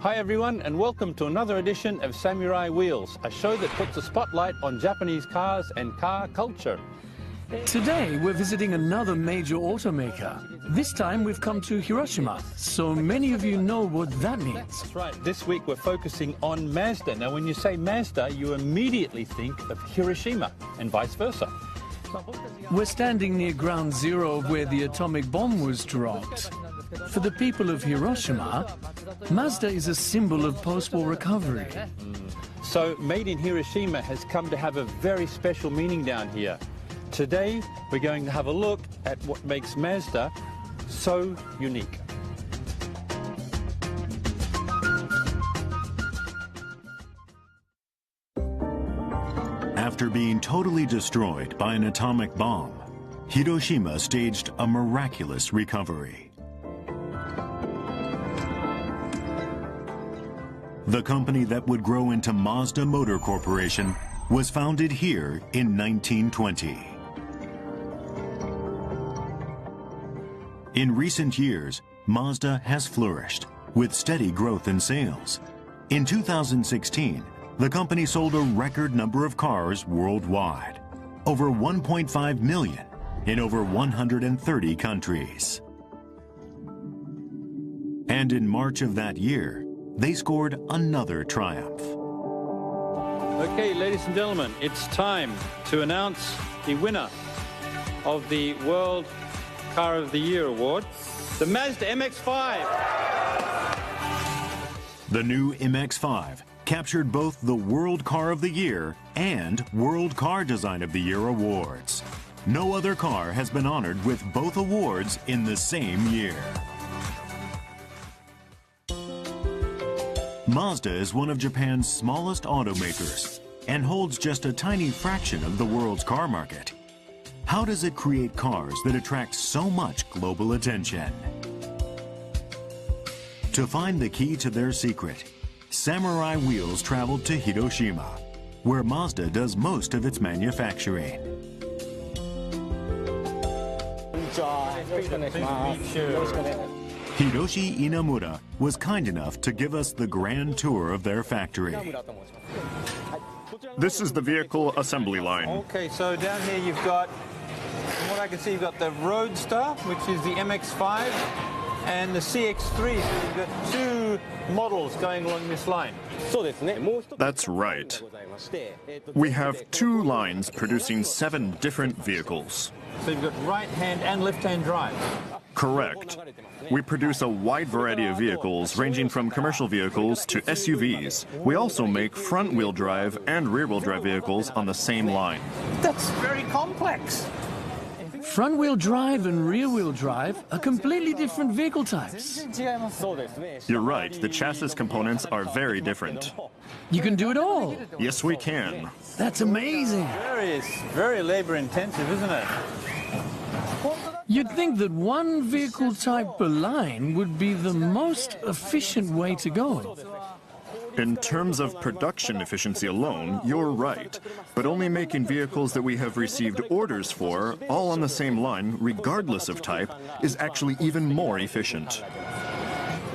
Hi everyone, and welcome to another edition of Samurai Wheels, a show that puts a spotlight on Japanese cars and car culture. Today we're visiting another major automaker. This time we've come to Hiroshima, so many of you know what that means. That's right, this week we're focusing on Mazda. Now when you say Mazda, you immediately think of Hiroshima, and vice versa. We're standing near ground zero of where the atomic bomb was dropped. For the people of Hiroshima, Mazda is a symbol of post-war recovery. So Made in Hiroshima has come to have a very special meaning down here. Today we're going to have a look at what makes Mazda so unique. After being totally destroyed by an atomic bomb, Hiroshima staged a miraculous recovery. The company that would grow into Mazda Motor Corporation was founded here in 1920. In recent years, Mazda has flourished, with steady growth in sales. In 2016, the company sold a record number of cars worldwide, over 1.5 million in over 130 countries. And in March of that year, they scored another triumph. Okay, ladies and gentlemen, it's time to announce the winner of the World Car of the Year award, the Mazda MX-5. The new MX-5 captured both the World Car of the Year and World Car Design of the Year awards. No other car has been honored with both awards in the same year. Mazda is one of Japan's smallest automakers and holds just a tiny fraction of the world's car market. How does it create cars that attract so much global attention? To find the key to their secret, Samurai Wheels traveled to Hiroshima, where Mazda does most of its manufacturing. Hiroshi Inamura was kind enough to give us the grand tour of their factory. This is the vehicle assembly line. Okay, so down here you've got, from what I can see, you've got the Roadster, which is the MX-5, and the CX-3. So you've got two models going along this line. That's right. We have two lines producing 7 different vehicles. So you've got right-hand and left-hand drive. Correct. We produce a wide variety of vehicles, ranging from commercial vehicles to SUVs. We also make front-wheel drive and rear-wheel drive vehicles on the same line. That's very complex. Front-wheel drive and rear-wheel drive are completely different vehicle types. You're right, the chassis components are very different. You can do it all. Yes, we can. That's amazing. Very labor-intensive, isn't it? You'd think that one vehicle type per line would be the most efficient way to go. In terms of production efficiency alone, you're right. But only making vehicles that we have received orders for, all on the same line, regardless of type, is actually even more efficient.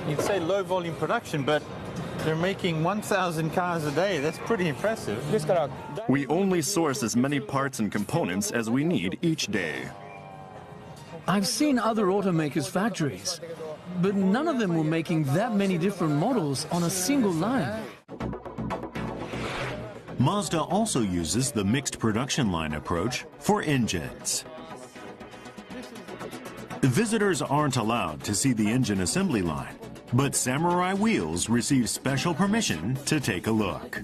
You'd say low volume production, but they're making 1,000 cars a day. That's pretty impressive. We only source as many parts and components as we need each day. I've seen other automakers' factories, but none of them were making that many different models on a single line. Mazda also uses the mixed production line approach for engines. Visitors aren't allowed to see the engine assembly line, but Samurai Wheels receive special permission to take a look.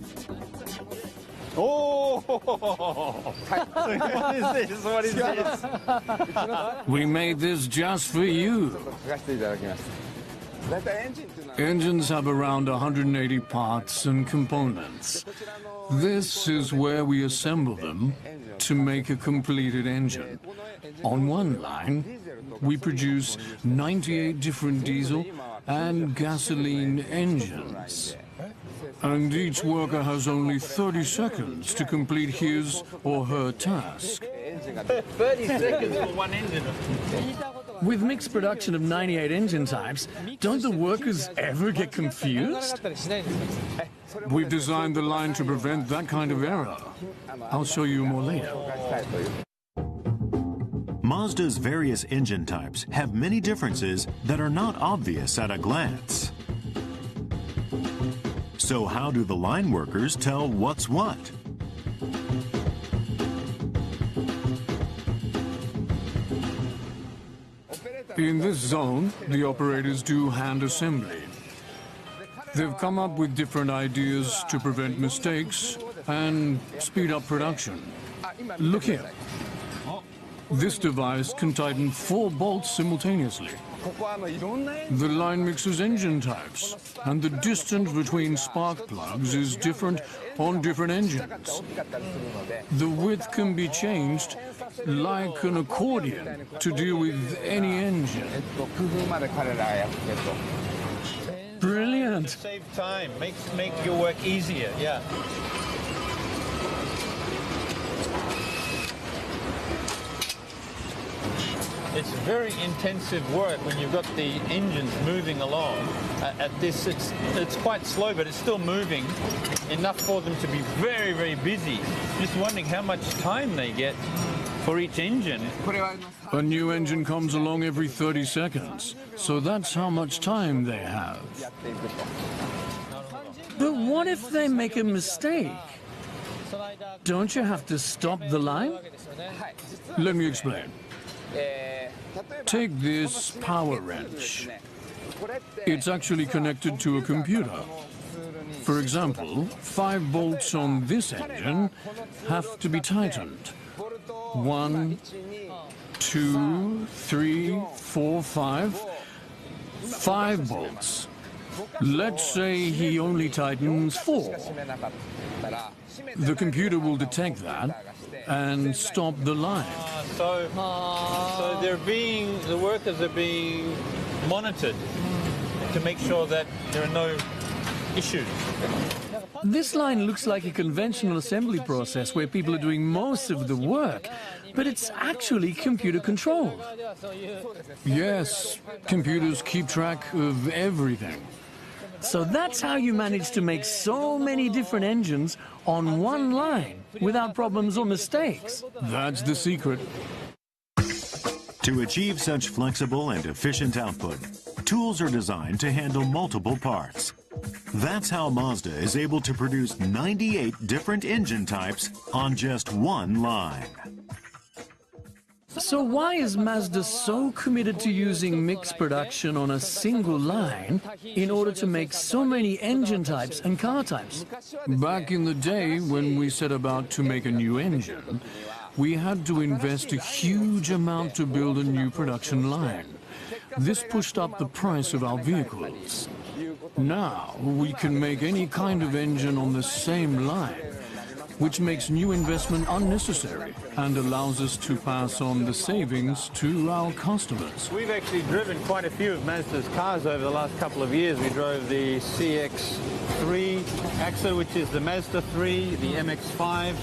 Oh! What is this? What is this? We made this just for you. Engines have around 180 parts and components. This is where we assemble them to make a completed engine. On one line, we produce 98 different diesel and gasoline engines. And each worker has only 30 seconds to complete his or her task. 30 seconds for one engine. With mixed production of 98 engine types, don't the workers ever get confused? We've designed the line to prevent that kind of error. I'll show you more later. Mazda's various engine types have many differences that are not obvious at a glance. So how do the line workers tell what's what? In this zone, the operators do hand assembly. They've come up with different ideas to prevent mistakes and speed up production. Look here. This device can tighten 4 bolts simultaneously. The line mixes engine types, and the distance between spark plugs is different on different engines. The width can be changed like an accordion to deal with any engine. Brilliant. Save time, make your work easier, yeah. It's very intensive work when you've got the engines moving along. At this, it's quite slow, but it's still moving enough for them to be very, very busy. Just wondering how much time they get for each engine. A new engine comes along every 30 seconds, so that's how much time they have. But what if they make a mistake? Don't you have to stop the line? Let me explain. Take this power wrench. It's actually connected to a computer. For example, 5 bolts on this engine have to be tightened. 1, 2, 3, 4, 5. 5 bolts. Let's say he only tightens 4. The computer will detect that and stop the line. So the workers are being monitored to make sure that there are no issues. This line looks like a conventional assembly process where people are doing most of the work, but it's actually computer controlled. Yes, computers keep track of everything. So that's how you manage to make so many different engines on one line without problems or mistakes. That's the secret. To achieve such flexible and efficient output, tools are designed to handle multiple parts. That's how Mazda is able to produce 98 different engine types on just one line. So why is Mazda so committed to using mixed production on a single line in order to make so many engine types and car types? Back in the day when we set about to make a new engine, we had to invest a huge amount to build a new production line. This pushed up the price of our vehicles. Now we can make any kind of engine on the same line, which makes new investment unnecessary and allows us to pass on the savings to our customers. We've actually driven quite a few of Mazda's cars over the last couple of years. We drove the CX-3 AXA, which is the Mazda 3, the MX-5,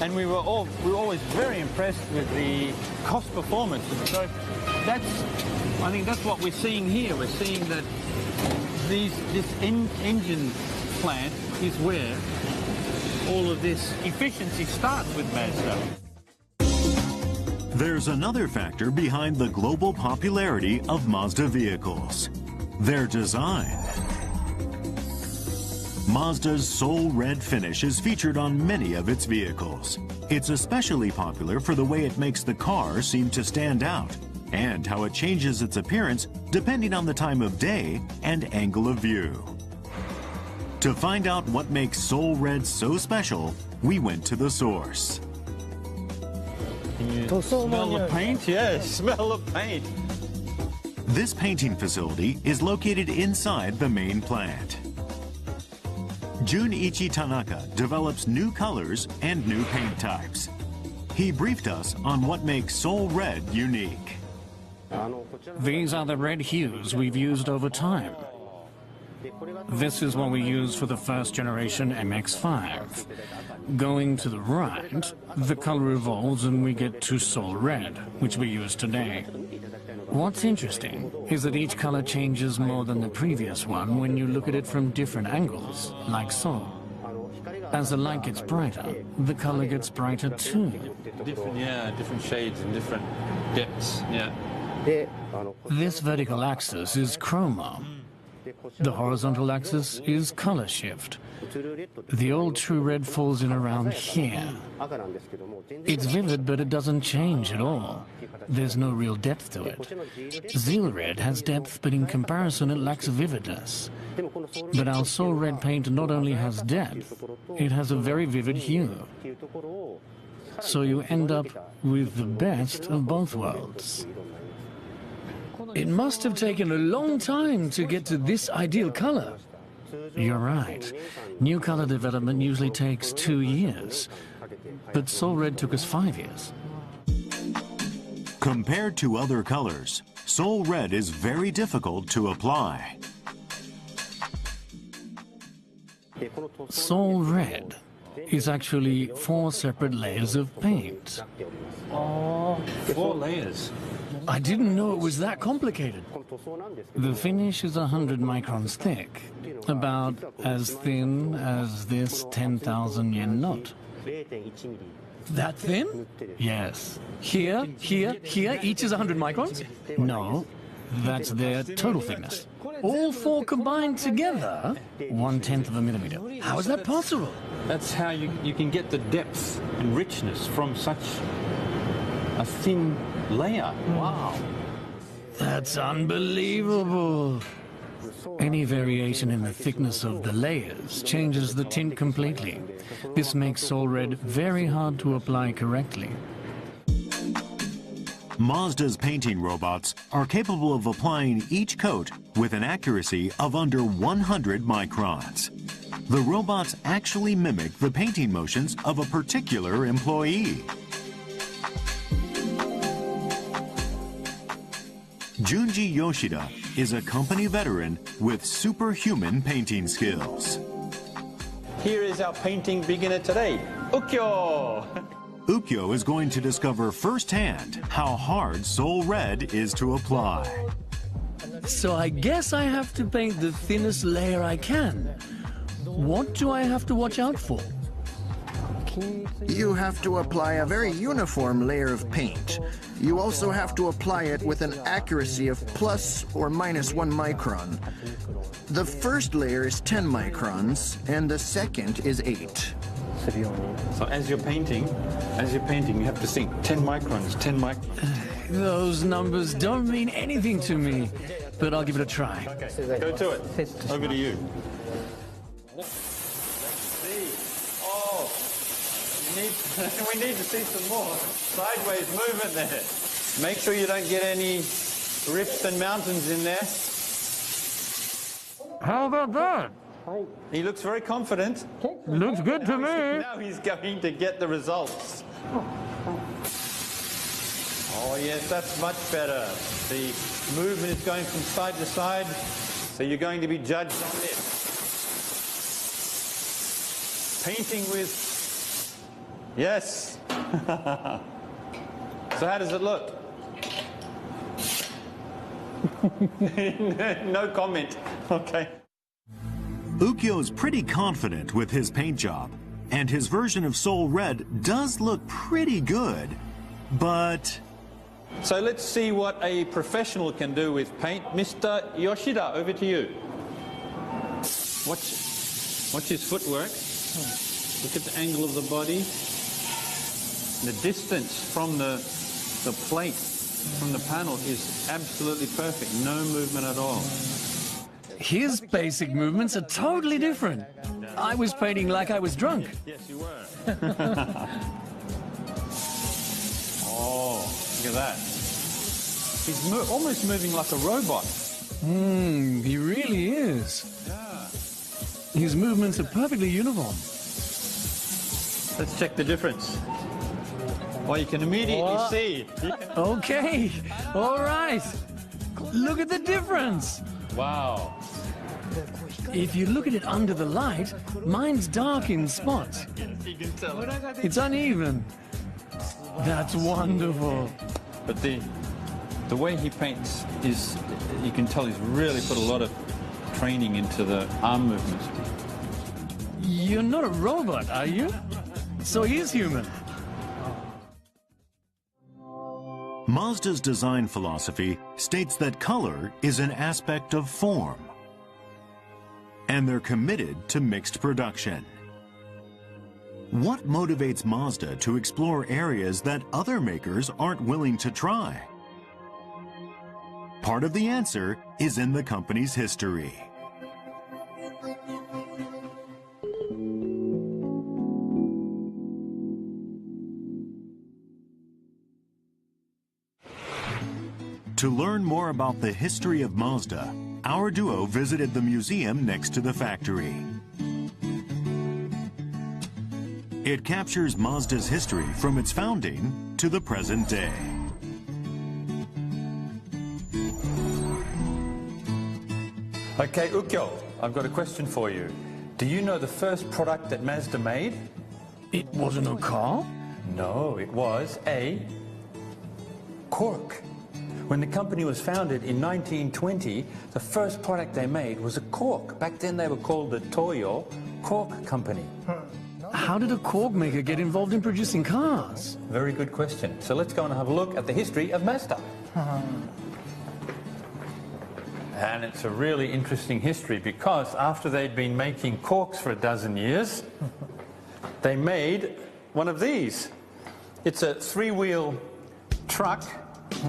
and we were always very impressed with the cost performance. So I think that's what we're seeing here. We're seeing that this engine plant is where all of this efficiency starts with Mazda. There's another factor behind the global popularity of Mazda vehicles: their design. Mazda's Soul Red finish is featured on many of its vehicles. It's especially popular for the way it makes the car seem to stand out, and how it changes its appearance depending on the time of day and angle of view. To find out what makes Soul Red so special, we went to the source. Can you smell the paint? Yes, smell the paint. This painting facility is located inside the main plant. Junichi Tanaka develops new colors and new paint types. He briefed us on what makes Soul Red unique. These are the red hues we've used over time. This is what we used for the first generation MX-5. Going to the right, the color evolves and we get to Soul Red, which we use today. What's interesting is that each color changes more than the previous one when you look at it from different angles, like so. As the light gets brighter, the color gets brighter too. Different shades and different depths, yeah. This vertical axis is chroma. The horizontal axis is color shift. The old true red falls in around here. It's vivid, but it doesn't change at all. There's no real depth to it. Zeal red has depth, but in comparison it lacks vividness. But our soul red paint not only has depth, it has a very vivid hue. So you end up with the best of both worlds. It must have taken a long time to get to this ideal color. You're right. New color development usually takes 2 years. But Soul Red took us 5 years. Compared to other colors, Soul Red is very difficult to apply. Soul Red is actually 4 separate layers of paint. Oh, 4 layers. I didn't know it was that complicated. The finish is 100 microns thick, about as thin as this 10,000 yen note. That thin? Yes. Here, each is 100 microns? No, that's their total thickness. All 4 combined together, 1/10 of a millimeter. How is that possible? That's how you can get the depth and richness from such a thin layer. Wow. That's unbelievable. Any variation in the thickness of the layers changes the tint completely. This makes Soul Red very hard to apply correctly. Mazda's painting robots are capable of applying each coat with an accuracy of under 100 microns. The robots actually mimic the painting motions of a particular employee. Junji Yoshida is a company veteran with superhuman painting skills. Here is our painting beginner today, Ukyo. Ukyo is going to discover firsthand how hard Soul Red is to apply. So I guess I have to paint the thinnest layer I can. What do I have to watch out for? You have to apply a very uniform layer of paint. You also have to apply it with an accuracy of plus or minus 1 micron. The first layer is 10 microns, and the second is 8. So as you're painting, you have to think 10 microns, 10 microns. Those numbers don't mean anything to me, but I'll give it a try. Okay, go to it. Over to you. We need to see some more sideways movement there. Make sure you don't get any rifts and mountains in there. How about that? He looks very confident. Looks good to me. Now he's going to get the results. Oh yes, that's much better. The movement is going from side to side, so you're going to be judged on this. Painting with... Yes. So how does it look? No comment. Okay. Ukyo's pretty confident with his paint job, and his version of Soul Red does look pretty good, but... So let's see what a professional can do with paint. Mr. Yoshida, over to you. Watch his footwork. Look at the angle of the body. The distance from the plate, from the panel, is absolutely perfect. No movement at all. His basic movements are totally different. I was painting like I was drunk. Yes, you were. Oh, look at that. He's almost moving like a robot. He really is. Yeah. His movements are perfectly uniform. Let's check the difference. Well, you can immediately see. Okay, all right. Look at the difference. Wow. If you look at it under the light, mine's dark in spots. You can tell it. It's uneven. That's wonderful. But the The way he paints is, you can tell he's really put a lot of training into the arm movements. You're not a robot, are you? So he's human. Mazda's design philosophy states that color is an aspect of form, and they're committed to mixed production. What motivates Mazda to explore areas that other makers aren't willing to try? Part of the answer is in the company's history. To learn more about the history of Mazda, our duo visited the museum next to the factory. It captures Mazda's history from its founding to the present day. Okay, Ukyo, I've got a question for you. Do you know the first product that Mazda made? It wasn't a car? No, it was a cork. When the company was founded in 1920, the first product they made was a cork. Back then they were called the Toyo Cork Company. How did a cork maker get involved in producing cars? Very good question. So let's go and have a look at the history of Mazda. And it's a really interesting history because after they'd been making corks for a dozen years, they made one of these. It's a three-wheel truck,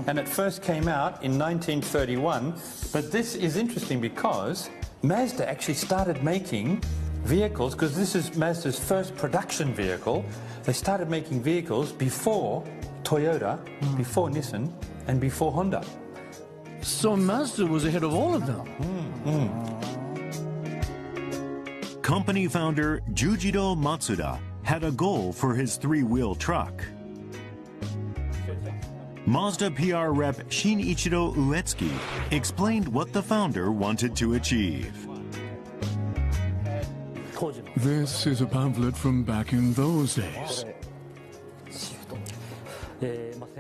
and it first came out in 1931. But this is interesting because Mazda actually started making vehicles, because this is Mazda's first production vehicle. They started making vehicles before Toyota, before Nissan, and before Honda. So Mazda was ahead of all of them. Company founder Jujiro Matsuda had a goal for his three-wheel truck. Mazda PR rep Shinichiro Uetsuki explained what the founder wanted to achieve. This is a pamphlet from back in those days.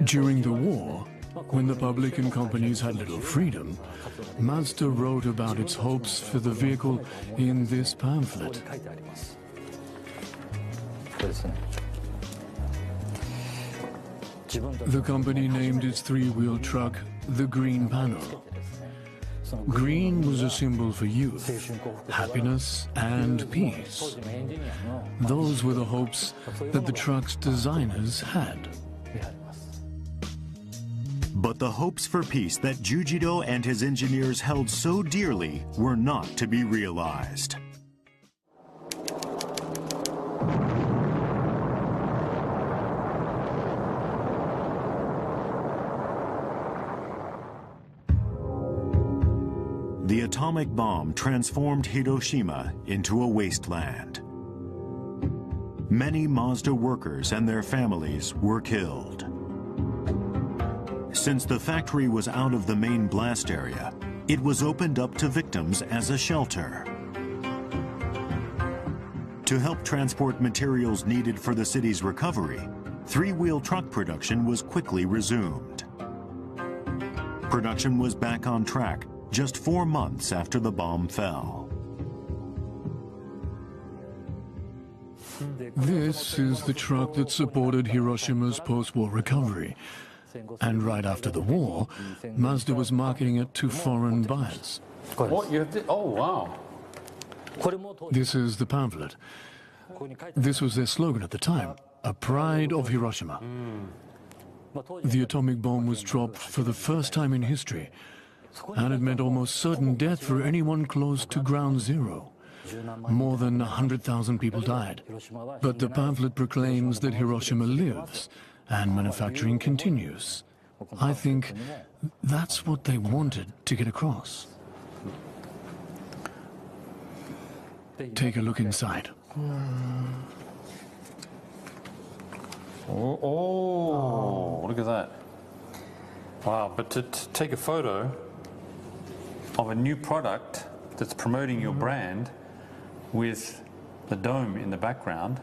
During the war, when the public and companies had little freedom, Mazda wrote about its hopes for the vehicle in this pamphlet. The company named its three-wheel truck the Green Panel. Green was a symbol for youth, happiness, and peace. Those were the hopes that the truck's designers had. But the hopes for peace that Jujiro and his engineers held so dearly were not to be realized. The atomic bomb transformed Hiroshima into a wasteland. Many Mazda workers and their families were killed. Since the factory was out of the main blast area, it was opened up to victims as a shelter. To help transport materials needed for the city's recovery, three-wheel truck production was quickly resumed. Production was back on track just 4 months after the bomb fell. This is the truck that supported Hiroshima's post-war recovery. And right after the war, Mazda was marketing it to foreign buyers. What you have to, oh wow. This is the pamphlet. This was their slogan at the time, a pride of Hiroshima. The atomic bomb was dropped for the first time in history, and it meant almost certain death for anyone close to ground zero. More than 100,000 people died. But the pamphlet proclaims that Hiroshima lives and manufacturing continues. I think that's what they wanted to get across. Take a look inside. Oh, look at that. Wow, but to take a photo of a new product that's promoting your brand with the dome in the background,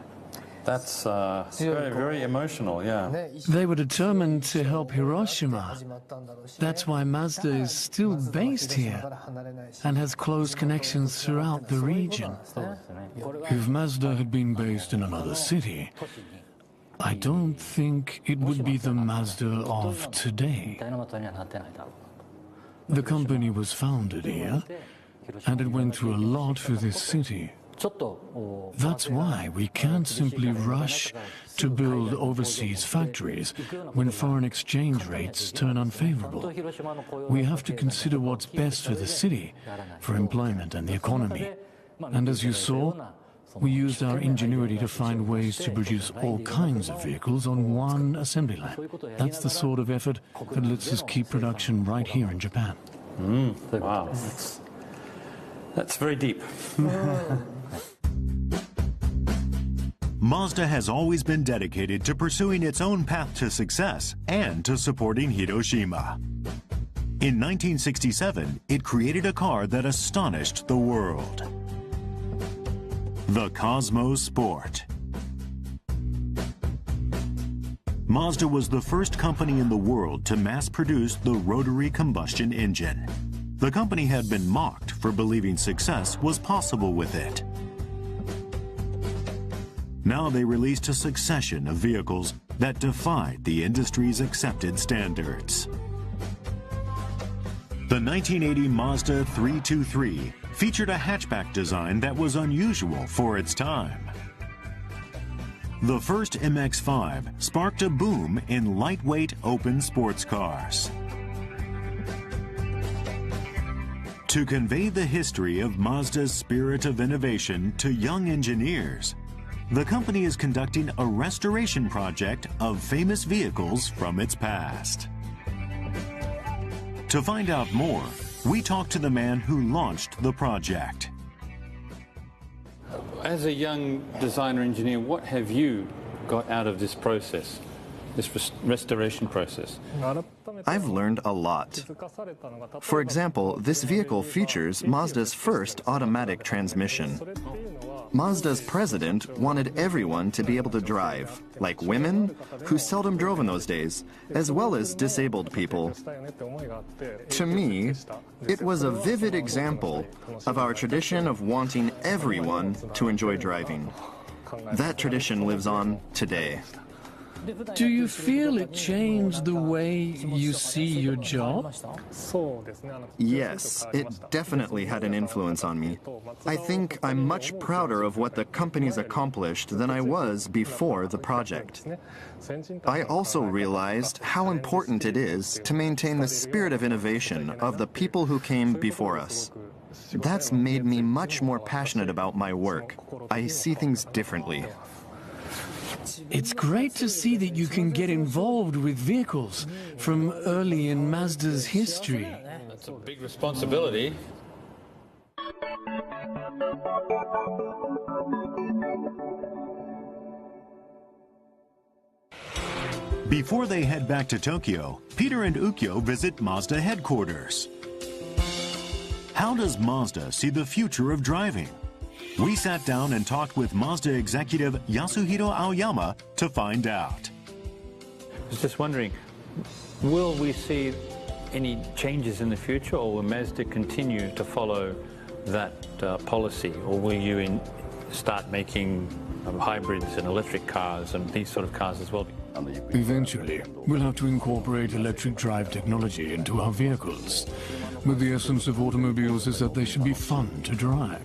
That's very, very emotional, yeah. They were determined to help Hiroshima. That's why Mazda is still based here and has close connections throughout the region. If Mazda had been based in another city, I don't think it would be the Mazda of today. The company was founded here, and it went through a lot for this city. That's why we can't simply rush to build overseas factories when foreign exchange rates turn unfavorable. We have to consider what's best for the city, for employment and the economy. And as you saw, we used our ingenuity to find ways to produce all kinds of vehicles on one assembly line. That's the sort of effort that lets us keep production right here in Japan. Wow. That's very deep. Mazda has always been dedicated to pursuing its own path to success and to supporting Hiroshima. In 1967, it created a car that astonished the world: the Cosmos Sport. Mazda was the first company in the world to mass-produce the rotary combustion engine. The company had been mocked for believing success was possible with it. Now they released a succession of vehicles that defied the industry's accepted standards. The 1980 Mazda 323 featured a hatchback design that was unusual for its time. The first MX-5 sparked a boom in lightweight open sports cars. To convey the history of Mazda's spirit of innovation to young engineers, the company is conducting a restoration project of famous vehicles from its past. To find out more, we talked to the man who launched the project. As a young designer engineer, what have you got out of this process, this restoration process? I've learned a lot. For example, this vehicle features Mazda's first automatic transmission. Mazda's president wanted everyone to be able to drive, like women, who seldom drove in those days, as well as disabled people. To me, it was a vivid example of our tradition of wanting everyone to enjoy driving. That tradition lives on today. Do you feel it changed the way you see your job? Yes, it definitely had an influence on me. I think I'm much prouder of what the company's accomplished than I was before the project. I also realized how important it is to maintain the spirit of innovation of the people who came before us. That's made me much more passionate about my work. I see things differently. It's great to see that you can get involved with vehicles from early in Mazda's history. That's a big responsibility. Before they head back to Tokyo, Peter and Ukyo visit Mazda headquarters. How does Mazda see the future of driving? We sat down and talked with Mazda executive Yasuhiro Aoyama to find out. I was just wondering, will we see any changes in the future, or will Mazda continue to follow that policy, or will you start making hybrids and electric cars and these sort of cars as well? Eventually, we'll have to incorporate electric drive technology into our vehicles. But the essence of automobiles is that they should be fun to drive.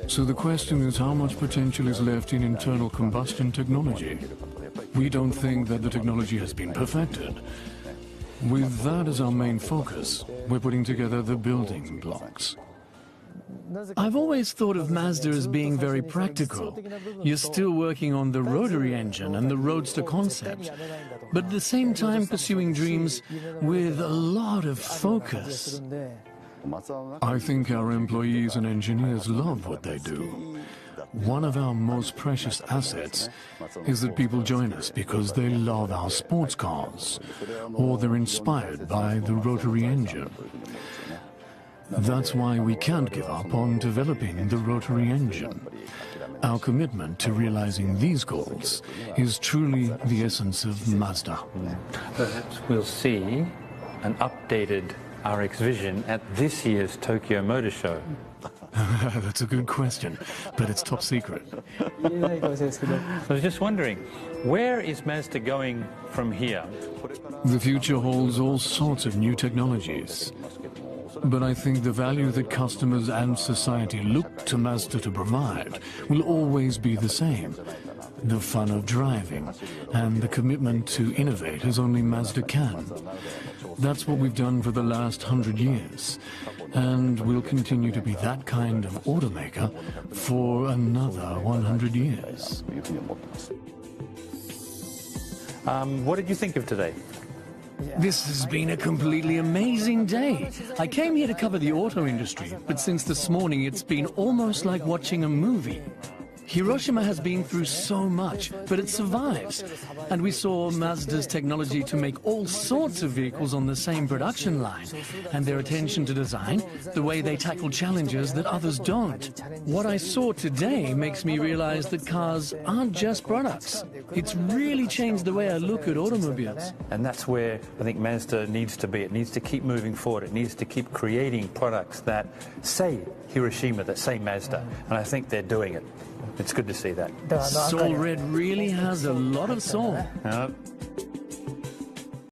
So the question is, how much potential is left in internal combustion technology? We don't think that the technology has been perfected. With that as our main focus, we're putting together the building blocks. I've always thought of Mazda as being very practical. You're still working on the rotary engine and the roadster concept, but at the same time pursuing dreams with a lot of focus. I think our employees and engineers love what they do. One of our most precious assets is that people join us because they love our sports cars, or they're inspired by the rotary engine. That's why we can't give up on developing the rotary engine. Our commitment to realizing these goals is truly the essence of Mazda. Perhaps we'll see an updated RX Vision at this year's Tokyo Motor Show. That's a good question, but it's top secret. I was just wondering, where is Mazda going from here? The future holds all sorts of new technologies. But I think the value that customers and society look to Mazda to provide will always be the same. The fun of driving and the commitment to innovate as only Mazda can. That's what we've done for the last 100 years. And we'll continue to be that kind of automaker for another 100 years. What did you think of today? This has been a completely amazing day. I came here to cover the auto industry, but since this morning it's been almost like watching a movie. Hiroshima has been through so much, but it survives. And we saw Mazda's technology to make all sorts of vehicles on the same production line, and their attention to design, the way they tackle challenges that others don't. What I saw today makes me realize that cars aren't just products. It's really changed the way I look at automobiles. And that's where I think Mazda needs to be. It needs to keep moving forward. It needs to keep creating products that say Hiroshima, that say Mazda. And I think they're doing it. It's good to see that. Soul Red really has a lot of soul.